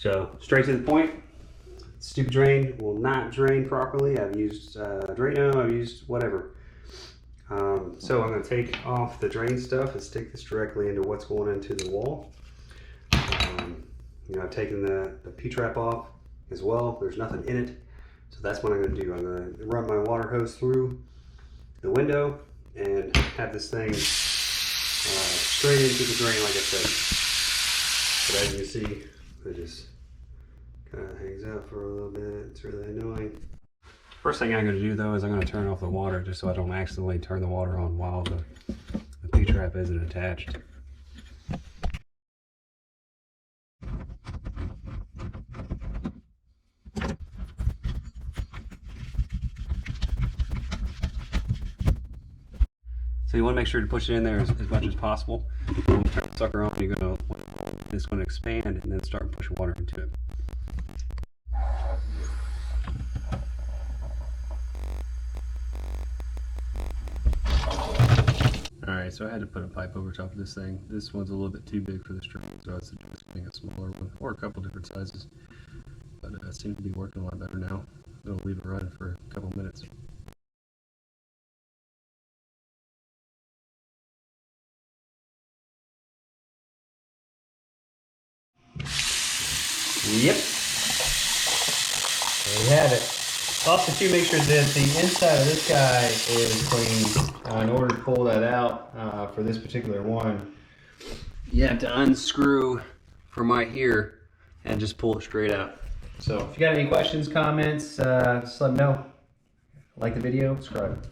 So straight to the point. Stupid drain will not drain properly. I've used Drano, I've used whatever. So I'm going to take off the drain stuff and stick this directly into what's going into the wall. You know, I've taken the P-trap off as well. There's nothing in it. So that's what I'm going to do. I'm going to run my water hose through the window and have this thing straight into the drain like I said. But as you can see, it just kind of hangs out for a little bit. It's really annoying. First thing I'm going to do though is I'm going to turn off the water just so I don't accidentally turn the water on while the P-trap isn't attached. So you want to make sure to push it in there as much as possible. When you turn the sucker on, it's going to expand and then start pushing water into it. Alright, so I had to put a pipe over top of this thing. This one's a little bit too big for this drain, so I suggest getting a smaller one, or a couple different sizes. But it seems to be working a lot better now. I'm going to leave it running for a couple minutes. Yep. There you have it. Also, too, make sure that the inside of this guy is clean. In order to pull that out for this particular one, you have to unscrew from right here and just pull it straight out. So if you got any questions, comments, just let me know. Like the video, subscribe.